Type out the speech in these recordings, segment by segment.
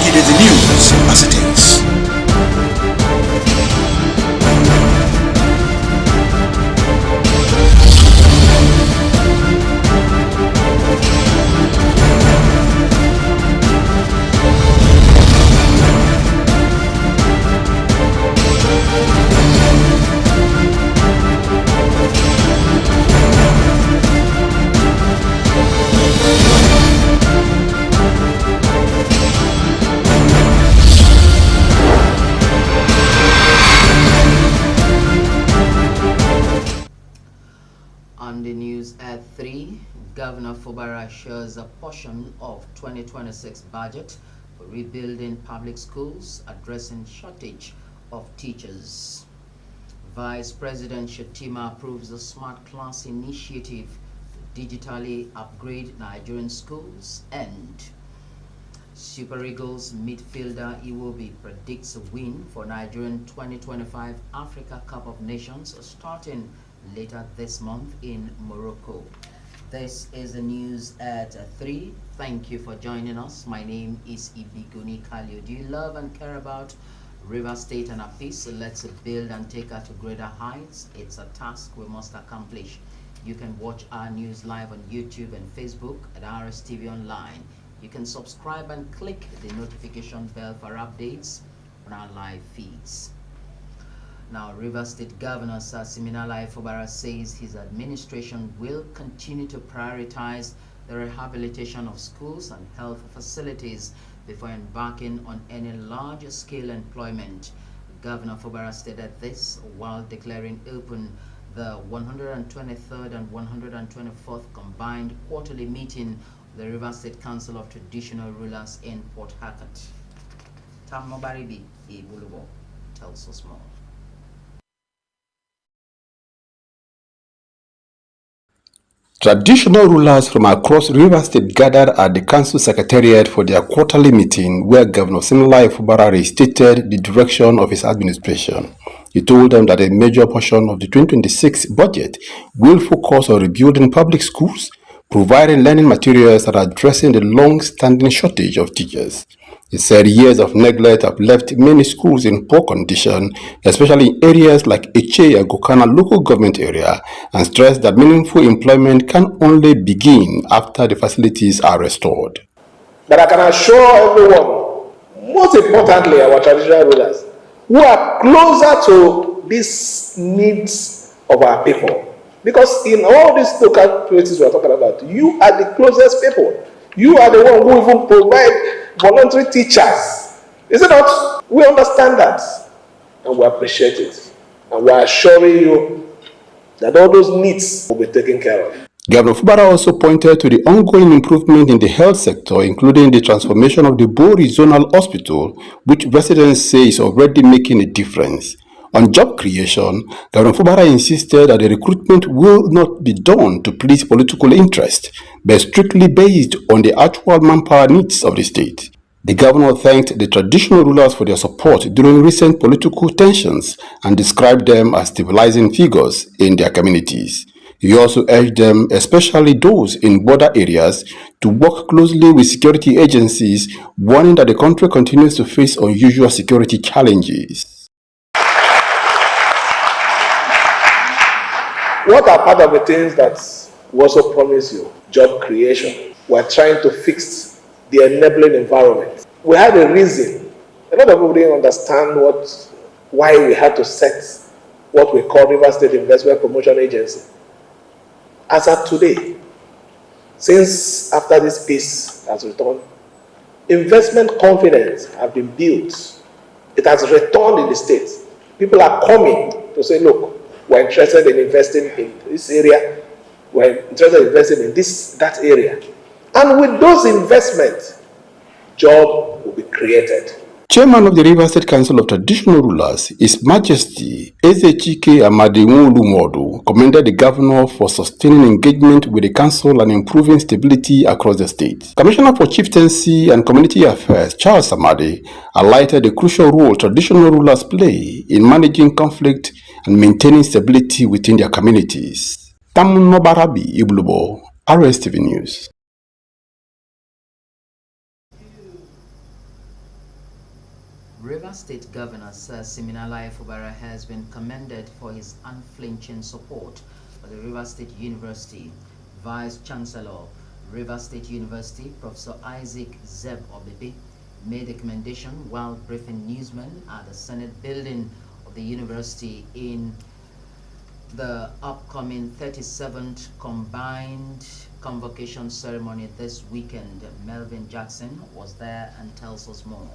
It is the news as it is. On the news at 3, Governor Fubara assures a portion of 2026 budget for rebuilding public schools, addressing shortage of teachers. Vice President Shetima approves the Smart Class initiative to digitally upgrade Nigerian schools, and Super Eagles midfielder Iwobi predicts a win for Nigerian 2025 Africa Cup of Nations starting later this month in Morocco. This is the news at 3. Thank you for joining us. My name is Ibiguni Kalio. Do you love and care about Rivers State and Apis? So let's build and take her to greater heights. It's a task we must accomplish. You can watch our news live on YouTube and Facebook at Rstv Online. You can subscribe and click the notification bell for updates on our live feeds. Now, Rivers State Governor Sir Siminalayi Fubara says his administration will continue to prioritize the rehabilitation of schools and health facilities before embarking on any large-scale employment. Governor Fubara stated this while declaring open the 123rd and 124th combined quarterly meeting of the Rivers State Council of Traditional Rulers in Port Harcourt. Tam Mobaribi Ibulubo tells us more. Traditional rulers from across Rivers State gathered at the council secretariat for their quarterly meeting, where Governor Siminalayi Fubara restated the direction of his administration. He told them that a major portion of the 2026 budget will focus on rebuilding public schools, providing learning materials, and addressing the long-standing shortage of teachers. He said years of neglect have left many schools in poor condition, especially in areas like Eche and Gokana local government area, and stressed that meaningful employment can only begin after the facilities are restored. But I can assure everyone, most importantly our traditional rulers, who are closer to these needs of our people. Because in all these local places we are talking about, you are the closest people. You are the one who even provide voluntary teachers. Is it not? We understand that and we appreciate it. And we are assuring you that all those needs will be taken care of. Governor Fubara also pointed to the ongoing improvement in the health sector, including the transformation of the Bori Zonal Hospital, which residents say is already making a difference. On job creation, Governor Fubara insisted that the recruitment will not be done to please political interest, but strictly based on the actual manpower needs of the state. The governor thanked the traditional rulers for their support during recent political tensions and described them as stabilizing figures in their communities. He also urged them, especially those in border areas, to work closely with security agencies, warning that the country continues to face unusual security challenges. What are part of the things that we also promise you? Job creation. We're trying to fix the enabling environment. We had a reason. A lot of people didn't understand why we had to set what we call Rivers State Investment Promotion Agency. As of today, since after this peace has returned, investment confidence has been built. It has returned in the state. People are coming to say, look, we're interested in investing in this area, we're interested in investing in that area. And with those investments, jobs will be created. Chairman of the Rivers State Council of Traditional Rulers, His Majesty Ezechike Amadewolu Modu, commended the governor for sustaining engagement with the council and improving stability across the state. Commissioner for Chieftaincy and Community Affairs, Charles Amade, highlighted the crucial role traditional rulers play in managing conflict and maintaining stability within their communities. Tamun Nobarabi Iblubo, Rstv News. Rivers State Governor Sir Siminalayi Fubara has been commended for his unflinching support for the Rivers State University. Vice Chancellor, Rivers State University, Professor Isaac Zeb Obebe, made the commendation while briefing newsmen at the Senate building of the university in the upcoming 37th combined convocation ceremony this weekend. Melvin Jackson was there and tells us more.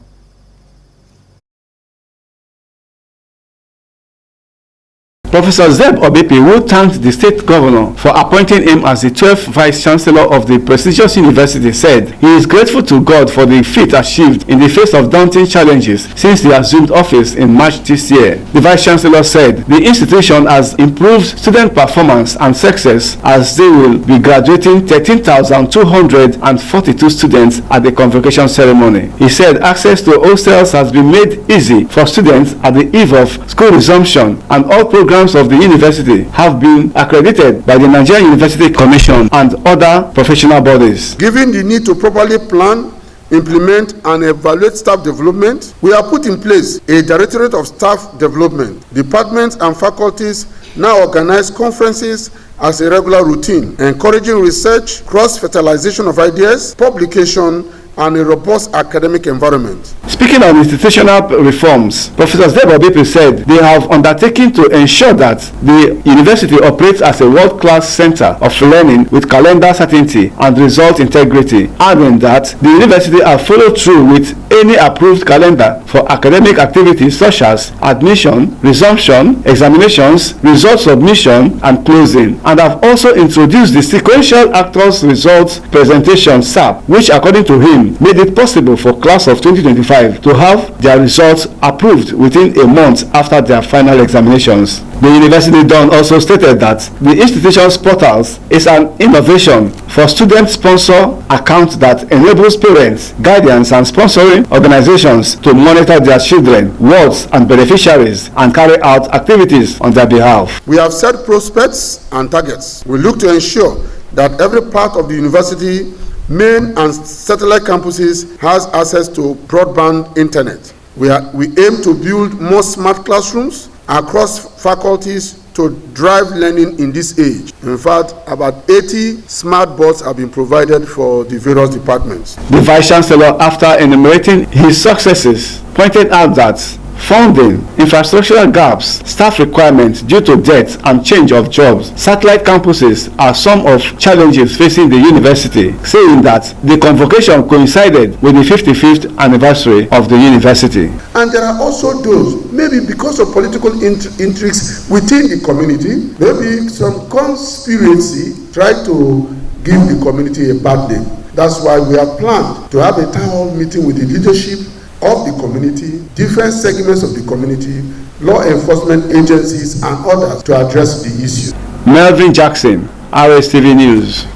Professor Zeb Obebe, who thanked the state governor for appointing him as the 12th vice chancellor of the prestigious university, said he is grateful to God for the feat achieved in the face of daunting challenges since he assumed office in March this year. The vice chancellor said the institution has improved student performance and success as they will be graduating 13,242 students at the convocation ceremony. He said access to hostels has been made easy for students at the eve of school resumption, and all programs of the university have been accredited by the Nigerian University Commission and other professional bodies. Given the need to properly plan, implement and evaluate staff development, we have put in place a Directorate of Staff Development. Departments and faculties now organize conferences as a regular routine, encouraging research, cross-fertilization of ideas, publication, and a robust academic environment. Speaking on institutional reforms, Professor Zeb Obebe said they have undertaken to ensure that the university operates as a world-class center of learning with calendar certainty and result integrity, adding that the university have followed through with any approved calendar for academic activities such as admission, resumption, examinations, result submission, and closing, and have also introduced the sequential actors results presentation SAP, which according to him made it possible for class of 2025 to have their results approved within a month after their final examinations. The University Don also stated that the institution's portals is an innovation for student sponsor account that enables parents, guardians and sponsoring organizations to monitor their children, wards and beneficiaries and carry out activities on their behalf. We have set prospects and targets. We look to ensure that every part of the university, main and satellite campuses, has access to broadband internet. We aim to build more smart classrooms across faculties to drive learning in this age. In fact, about 80 smart boards have been provided for the various departments. The Vice Chancellor, after enumerating his successes, pointed out that funding, infrastructural gaps, staff requirements due to death and change of jobs, satellite campuses are some of challenges facing the university, saying that the convocation coincided with the 55th anniversary of the university. And there are also those, maybe because of political intrigues within the community, maybe some conspiracy tried to give the community a bad name. That's why we have planned to have a town hall meeting with the leadership of the community, different segments of the community, law enforcement agencies and others to address the issue. Melvin Jackson, Rstv News.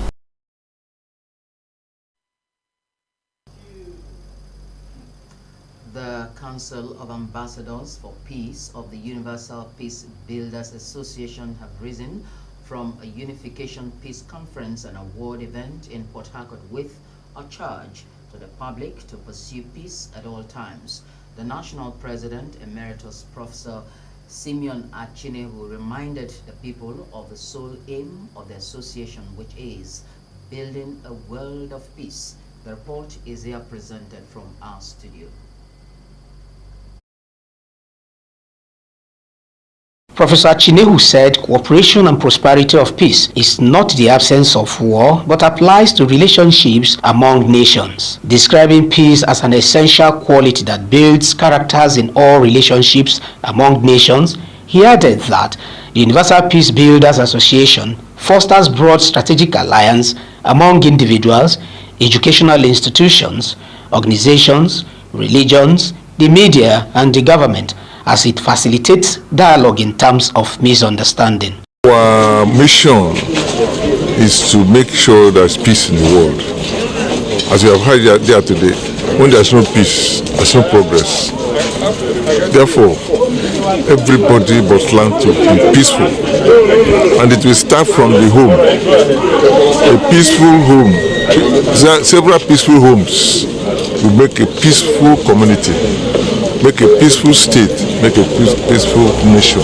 The Council of Ambassadors for Peace of the Universal Peace Builders Association have risen from a Unification Peace Conference and Award event in Port Harcourt with a charge to the public to pursue peace at all times. The National President Emeritus Professor Simeon Achinehu reminded the people of the sole aim of the association, which is building a world of peace. The report is here presented from our studio. Professor Achinehu said cooperation and prosperity of peace is not the absence of war, but applies to relationships among nations. Describing peace as an essential quality that builds characters in all relationships among nations, he added that the Universal Peace Builders Association fosters broad strategic alliance among individuals, educational institutions, organizations, religions, the media, and the government, as it facilitates dialogue in terms of misunderstanding. Our mission is to make sure there's peace in the world. As you have heard there today, when there's no peace, there's no progress. Therefore, everybody must learn to be peaceful. And it will start from the home. A peaceful home. There are several peaceful homes to make a peaceful community, make a peaceful state, make a peaceful nation.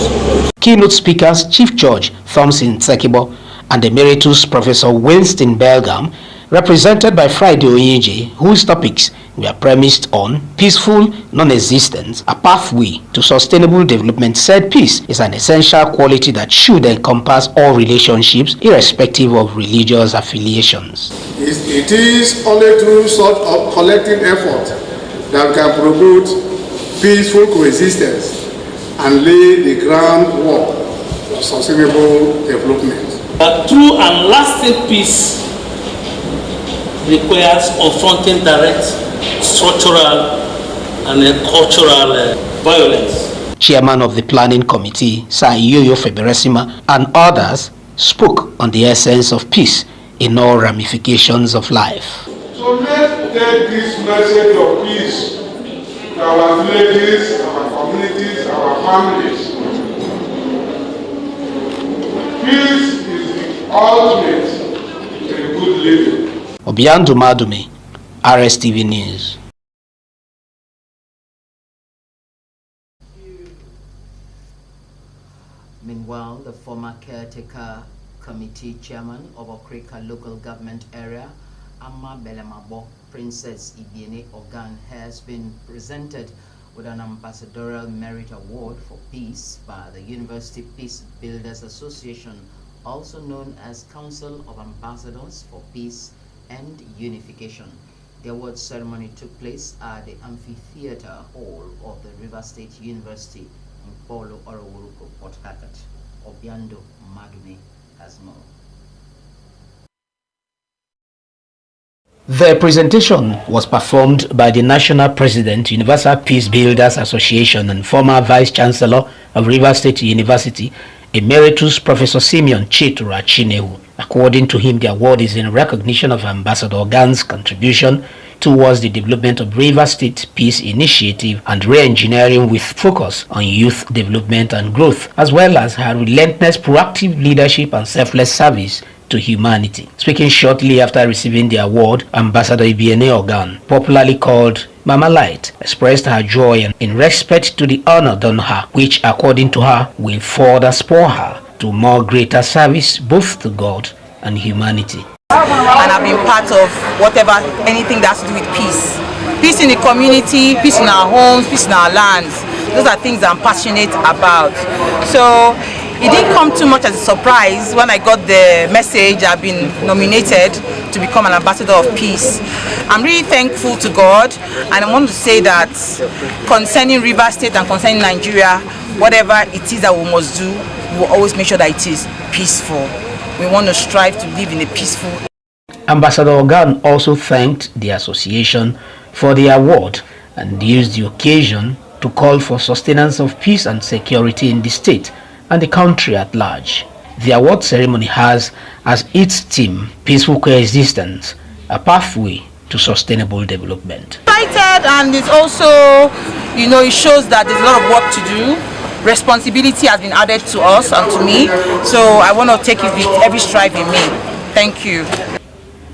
Keynote speakers Chief Judge Thompson Tsekibo and Emeritus Professor Winston Belgam, represented by Friday Oyinje, whose topics were premised on peaceful non-existence, a pathway to sustainable development, said peace is an essential quality that should encompass all relationships, irrespective of religious affiliations. It is only through such a collective effort that we can promote peaceful coexistence and lay the groundwork for sustainable development. But true and lasting peace requires confronting direct structural and cultural violence. Chairman of the Planning Committee, Sir Yoyo Feberesima, and others spoke on the essence of peace in all ramifications of life. So let's take this message of peace to our villages, our communities, our families. Peace is the ultimate in good living. Obiando Madume, Rstv News. Meanwhile, the former caretaker committee chairman of Okrika local government area, Amma Belemabo Princess Ibiene Ogan, has been presented with an ambassadorial merit award for peace by the University Peace Builders Association, also known as Council of Ambassadors for Peace and Unification. The award ceremony took place at the Amphitheater Hall of the River State University in Polo Orowuruko, Port Harcourt. Obiando Madume has more. The presentation was performed by the National President, Universal Peace Builders Association, and former Vice Chancellor of River State University, Emeritus Professor Simeon Chitura Chinewu. According to him, the award is in recognition of Ambassador Ogan's contribution towards the development of River State Peace Initiative and re-engineering with focus on youth development and growth, as well as her relentless proactive leadership and selfless service to humanity. Speaking shortly after receiving the award, Ambassador Ibiene Ogan, popularly called Mama Light, expressed her joy in respect to the honor done her, which according to her will further spur her to more greater service both to God and humanity. And I've been part of anything that has to do with peace. Peace in the community, peace in our homes, peace in our lands. Those are things I'm passionate about. So it didn't come too much as a surprise when I got the message I've been nominated to become an ambassador of peace. I'm really thankful to God, and I want to say that concerning River State and concerning Nigeria, whatever it is that we must do, we will always make sure that it is peaceful. We want to strive to live in a peaceful. Ambassador Ogan also thanked the association for the award and used the occasion to call for sustenance of peace and security in the state and the country at large. The award ceremony has as its theme peaceful coexistence, a pathway to sustainable development. Excited, and it's also, it shows that there's a lot of work to do. Responsibility has been added to us and to me, so I want to take it with every strive in me. Thank you.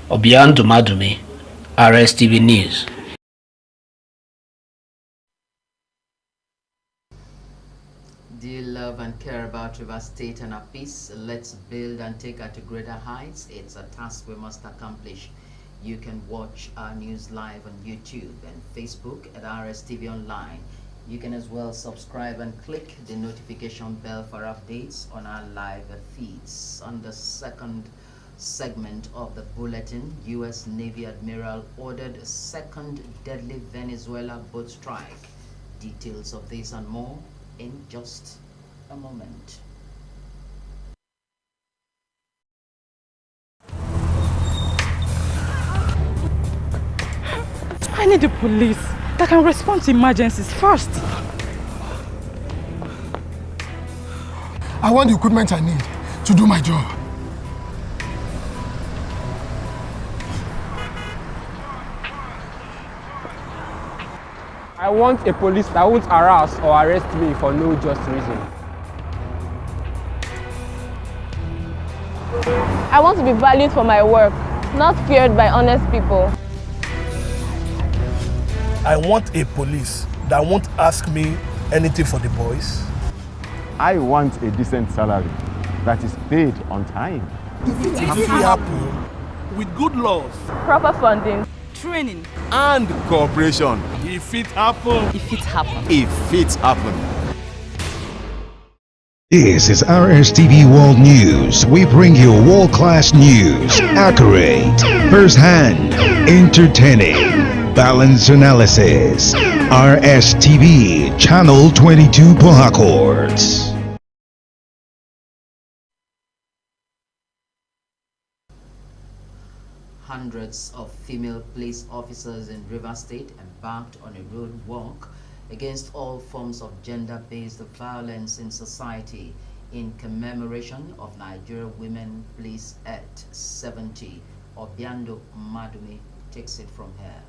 Obiando Madume, Rstv News. Do you love and care about River State and our peace? Let's build and take her to greater heights. It's a task we must accomplish. You can watch our news live on YouTube and Facebook at Rstv Online. You can as well subscribe and click the notification bell for updates on our live feeds. On the second segment of the bulletin, U.S. Navy Admiral ordered second deadly Venezuela boat strike. Details of this and more in just a moment. I need the police that can respond to emergencies fast. I want the equipment I need to do my job. I want a police that won't harass or arrest me for no just reason. I want to be valued for my work, not feared by honest people. I want a police that won't ask me anything for the boys. I want a decent salary that is paid on time. If it happen with good laws, Proper funding, training, and cooperation. if it happen, if it happens. If it happen. This is Rstv World News. We bring you world-class news, accurate, first-hand, entertaining, balanced analysis. Rstv, Channel 22 Port Harcourt. Hundreds of female police officers in Rivers State embarked on a road walk against all forms of gender-based violence in society in commemoration of Nigeria Women Police Act 70. Obiando Madumi takes it from here.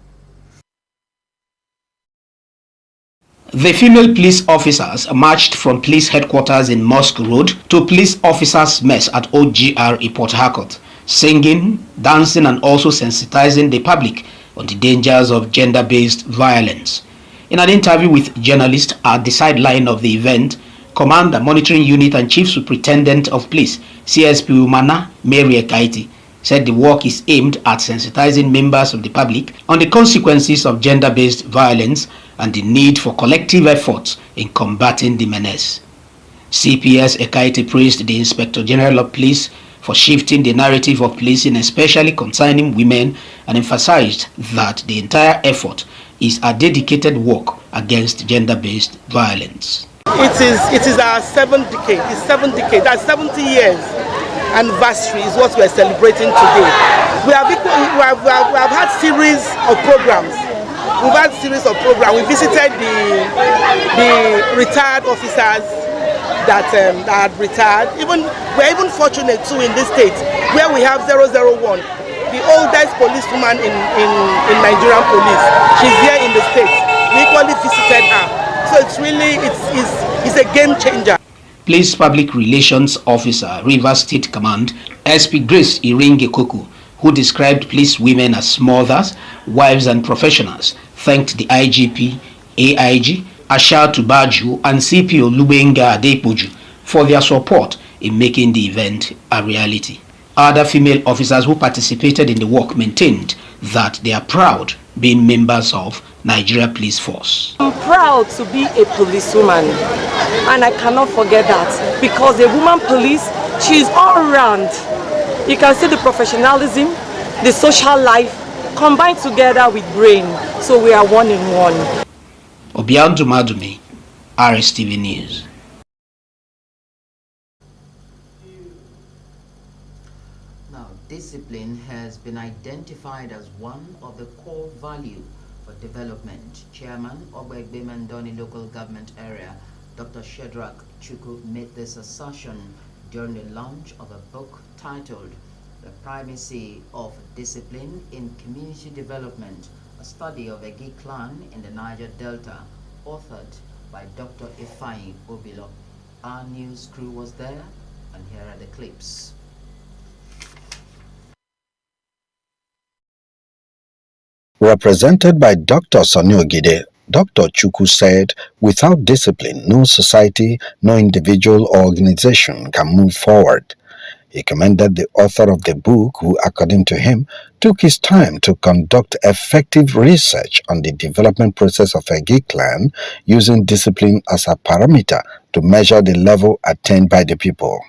The female police officers marched from police headquarters in Mosque Road to police officers' mess at OGR in Port Harcourt, singing, dancing and also sensitizing the public on the dangers of gender-based violence. In an interview with journalists at the sideline of the event, Commander Monitoring Unit and Chief Superintendent of Police, CSP Umana Mary Ekaiti, said the work is aimed at sensitizing members of the public on the consequences of gender-based violence and the need for collective efforts in combating the menace. CPS Ekaiti praised the Inspector General of Police for shifting the narrative of policing, especially concerning women, and emphasized that the entire effort is a dedicated work against gender-based violence. It is our seventh decade. It's 7 decades. That's 70 years anniversary is what we're celebrating today. We have had series of programs. We've had series of programs. We visited the retired officers that had retired. We're even fortunate too in this state where we have 001. The oldest policewoman in Nigerian police. She's here in the States. We equally visited her. So it's really, it's a game changer. Police Public Relations Officer, Rivers State Command, SP Grace Iringe Koku, who described police women as mothers, wives and professionals, thanked the IGP, AIG, Ashatu Baju and CP Olubenga Adepoju for their support in making the event a reality. Other female officers who participated in the work maintained that they are proud being members of Nigeria Police Force. I'm proud to be a policewoman, and I cannot forget that, because a woman police, she is all around. You can see the professionalism, the social life combined together with brain, so we are one in one. Obiando Madumi, Rstv News. Discipline has been identified as one of the core values for development. Chairman of Egbe Mandoni Local Government Area, Dr. Shedrack Chukwu, made this assertion during the launch of a book titled The Primacy of Discipline in Community Development, a study of Egi clan in the Niger Delta, authored by Dr. Ifeanyi Obilo. Our news crew was there, and here are the clips. Represented by Dr. Sani Ogide, Dr. Chukwu said, without discipline, no society, no individual or organization can move forward. He commended the author of the book who, according to him, took his time to conduct effective research on the development process of Egi clan using discipline as a parameter to measure the level attained by the people.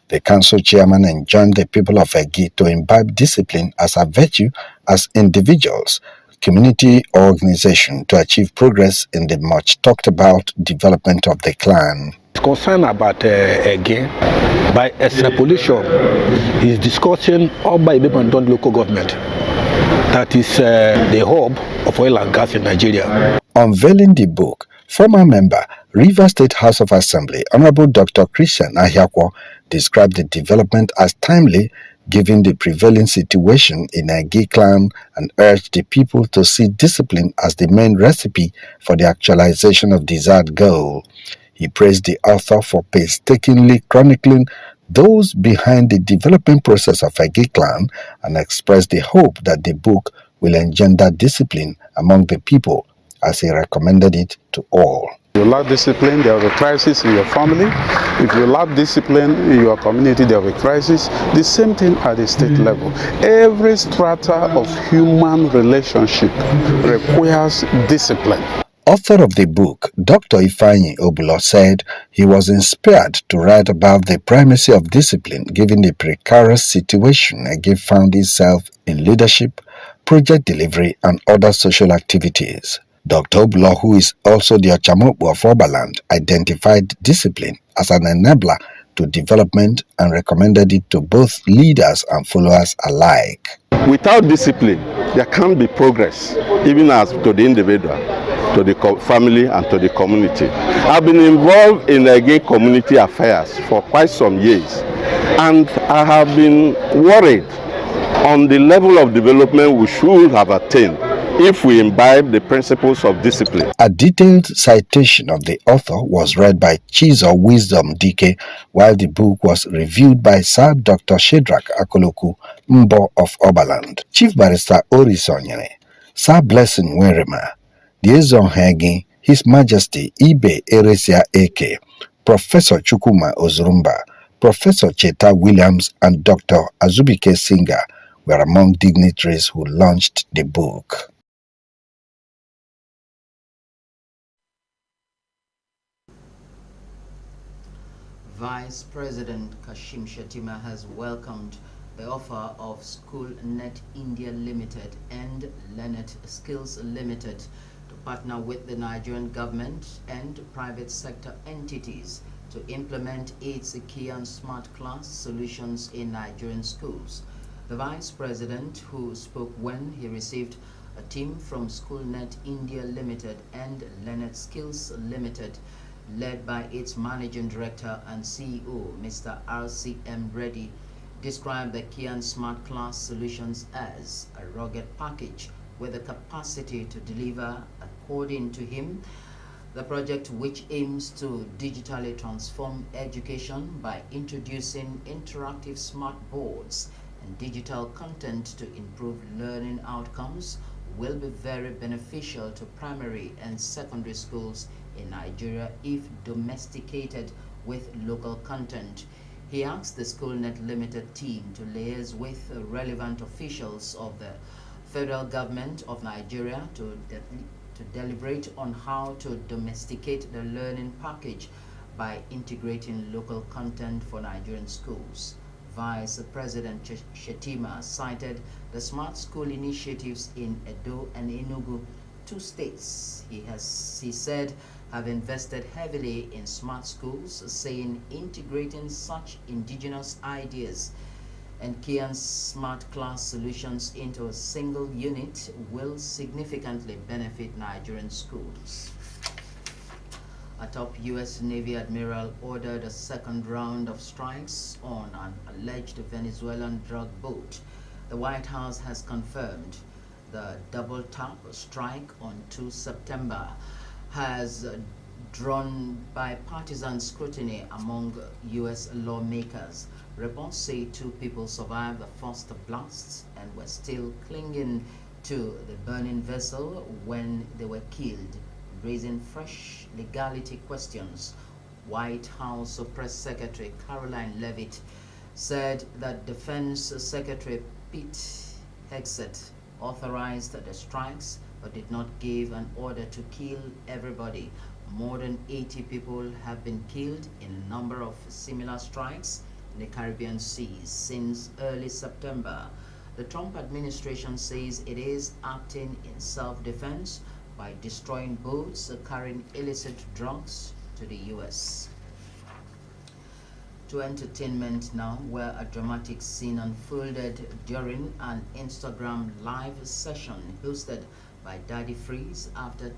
The council chairman enjoined the people of Egi to imbibe discipline as a virtue as individuals, community or organization to achieve progress in the much talked about development of the clan. Concern about Egi by extrapolation is discussing all by Ibebandon local government, that is the hub of oil and gas in Nigeria. Unveiling the book, former member, Rivers State House of Assembly, Honorable Dr. Christian Ahiakwo, described the development as timely given the prevailing situation in Egi clan and urged the people to see discipline as the main recipe for the actualization of desired goal. He praised the author for painstakingly chronicling those behind the development process of Egi clan and expressed the hope that the book will engender discipline among the people as he recommended it to all. If you lack discipline, there will be crisis in your family. If you lack discipline in your community, there will be crisis. The same thing at the state level. Every strata of human relationship requires discipline. Author of the book, Dr. Ifeanyi Obulo, said he was inspired to write about the primacy of discipline given the precarious situation Ege found itself in leadership, project delivery, and other social activities. Dr. Obulo, who is also the Ochamokbo of Oberland, identified discipline as an enabler to development and recommended it to both leaders and followers alike. Without discipline, there can't be progress, even as to the individual, to the family, and to the community. I've been involved in gay community affairs for quite some years, and I have been worried on the level of development we should have attained if we imbibe the principles of discipline. A detailed citation of the author was read by Chizo Wisdom Dike, while the book was reviewed by Sir Dr. Shedrack Akoloku Mbo of Oberland, Chief Barrister Orisonyere, Sir Blessing Werema, Diezon Hegi, His Majesty Ibe Eresia Eke, Professor Chukuma Ozurumba, Professor Cheta Williams, and Dr. Azubike Singer were among dignitaries who launched the book. Vice President Kashim Shettima has welcomed the offer of SchoolNet India Limited and Learnet Skills Limited to partner with the Nigerian government and private sector entities to implement its Kian Smart Class solutions in Nigerian schools. The Vice President, who spoke when he received a team from SchoolNet India Limited and Learnet Skills Limited, led by its Managing Director and CEO, Mr. RCM Reddy, described the Kian Smart Class solutions as a rugged package with the capacity to deliver, according to him, the project which aims to digitally transform education by introducing interactive smart boards and digital content to improve learning outcomes will be very beneficial to primary and secondary schools in Nigeria if domesticated with local content. He asked the SchoolNet Limited team to liaise with relevant officials of the federal government of Nigeria to deliberate on how to domesticate the learning package by integrating local content for Nigerian schools. Vice President Shettima cited the smart school initiatives in Edo and Enugu, two states he said have invested heavily in smart schools, saying integrating such indigenous ideas and Kian Smart Class solutions into a single unit will significantly benefit Nigerian schools. A top U.S. Navy admiral ordered a second round of strikes on an alleged Venezuelan drug boat. The White House has confirmed the double-tap strike on 2 September has drawn bipartisan scrutiny among U.S. lawmakers. Reports say 2 people survived the first blasts and were still clinging to the burning vessel when they were killed, raising fresh legality questions. White House Press Secretary Caroline Leavitt said that Defense Secretary Pete Hegseth authorized the strikes but did not give an order to kill everybody. More than 80 people have been killed in a number of similar strikes in the Caribbean Sea since early September. The Trump administration says it is acting in self-defense by destroying boats carrying illicit drugs to the U.S. To entertainment now, where a dramatic scene unfolded during an Instagram live session hosted by Daddy Freeze after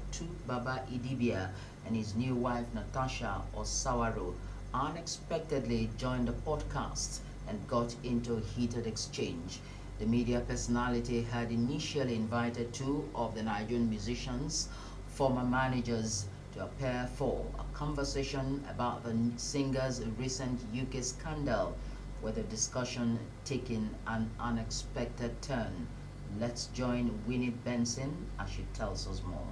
Baba Idibia and his new wife Natasha Osawaro unexpectedly joined the podcast and got into a heated exchange. The media personality had initially invited 2 of the Nigerian musicians' former managers to appear for a conversation about the singer's recent UK scandal, with the discussion taking an unexpected turn. Let's join Winnie Benson as she tells us more.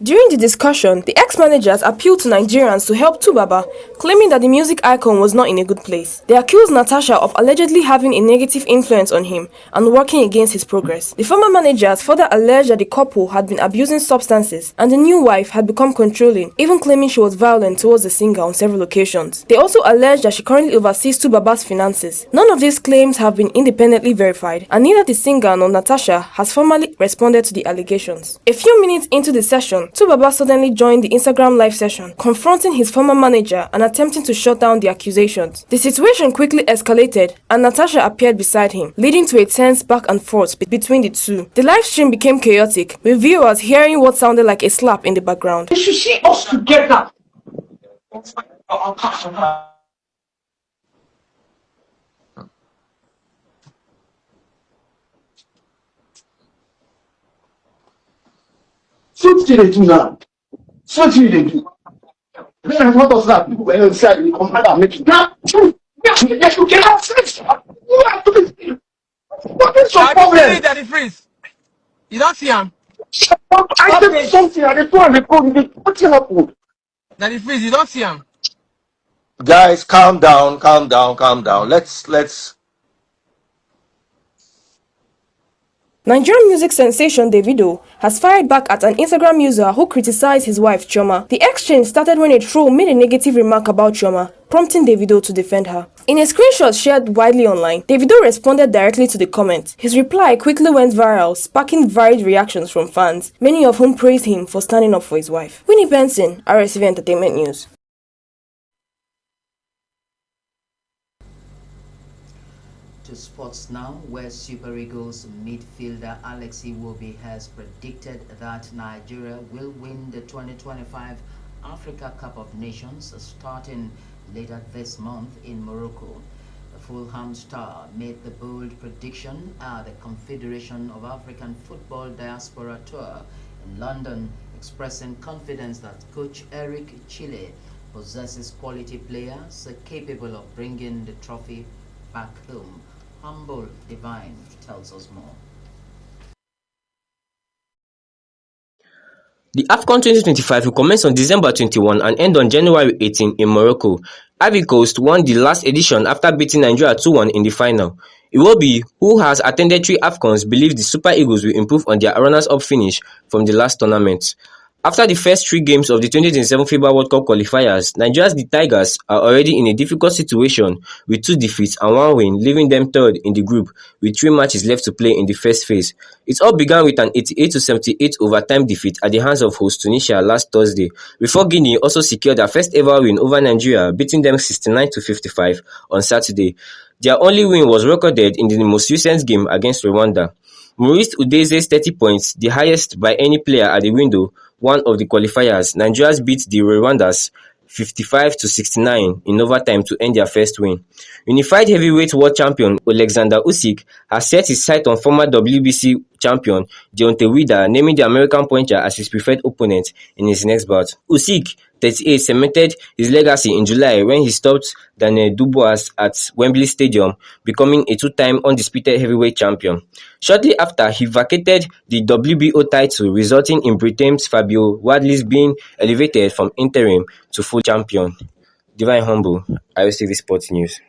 During the discussion, the ex-managers appealed to Nigerians to help Tubaba, claiming that the music icon was not in a good place. They accused Natasha of allegedly having a negative influence on him and working against his progress. The former managers further alleged that the couple had been abusing substances and the new wife had become controlling, even claiming she was violent towards the singer on several occasions. They also alleged that she currently oversees Tubaba's finances. None of these claims have been independently verified, and neither the singer nor Natasha has formally responded to the allegations. A few minutes into the session, Tubaba suddenly joined the Instagram live session, confronting his former manager and attempting to shut down the accusations. The situation quickly escalated and Natasha appeared beside him, leading to a tense back and forth between the two. The live stream became chaotic, with viewers hearing what sounded like a slap in the background. You should see us together. So what did they do now? So what did they do? Then I want us that people were inside the commander and make it. Now, you cannot fix. You have to be. What is your problem? Daddy freeze. You don't see him. I said something and they told me, what happened? Daddy freeze, you don't see him. Guys, calm down. Let's. Nigerian music sensation Davido has fired back at an Instagram user who criticized his wife Chioma. The exchange started when a troll made a negative remark about Chioma, prompting Davido to defend her. In a screenshot shared widely online, Davido responded directly to the comment. His reply quickly went viral, sparking varied reactions from fans, many of whom praised him for standing up for his wife. Winnie Benson, Rstv Entertainment News. To sports now, where Super Eagles midfielder Alex Iwobi has predicted that Nigeria will win the 2025 Africa Cup of Nations starting later this month in Morocco. The Fulham star made the bold prediction at the Confederation of African Football Diaspora Tour in London, expressing confidence that coach Eric Chile possesses quality players capable of bringing the trophy back home. Humble Divine tells us more. The AFCON 2025 will commence on December 21 and end on January 18 in Morocco. Ivory Coast won the last edition after beating Nigeria 2-1 in the final. Iwobi, who has attended 3 AFCONs, believes the Super Eagles will improve on their runners-up finish from the last tournament. After the first 3 games of the 2027 FIBA World Cup qualifiers, Nigeria's The Tigers are already in a difficult situation with 2 defeats and 1 win, leaving them third in the group with 3 matches left to play in the first phase. It all began with an 88-78 overtime defeat at the hands of host Tunisia last Thursday, before Guinea also secured their first ever win over Nigeria, beating them 69-55 on Saturday. Their only win was recorded in the most recent game against Rwanda. Maurice Udeze's 30 points, the highest by any player at the window, one of the qualifiers. Nigerians beat the Rwandans 55-69 in overtime to end their first win. Unified heavyweight world champion Alexander Usyk has set his sight on former WBC champion Deontay Wilder, naming the American puncher as his preferred opponent in his next bout. Usyk, 38, cemented his legacy in July when he stopped Daniel Dubois at Wembley Stadium, becoming a 2-time undisputed heavyweight champion. Shortly after, he vacated the WBO title, resulting in Britain's Fabio Wadley's being elevated from interim to full champion. Divine Humble, Rstv Sports News.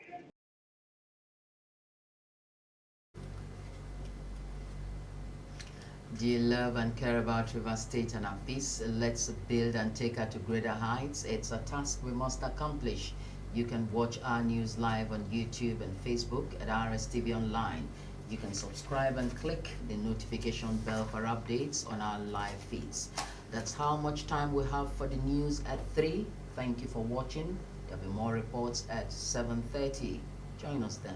Do you love and care about River State and our peace? Let's build and take her to greater heights. It's a task we must accomplish. You can watch our news live on YouTube and Facebook at Rstv Online. You can subscribe and click the notification bell for updates on our live feeds. That's how much time we have for the news at 3. Thank you for watching. There'll be more reports at 7:30. Join us then.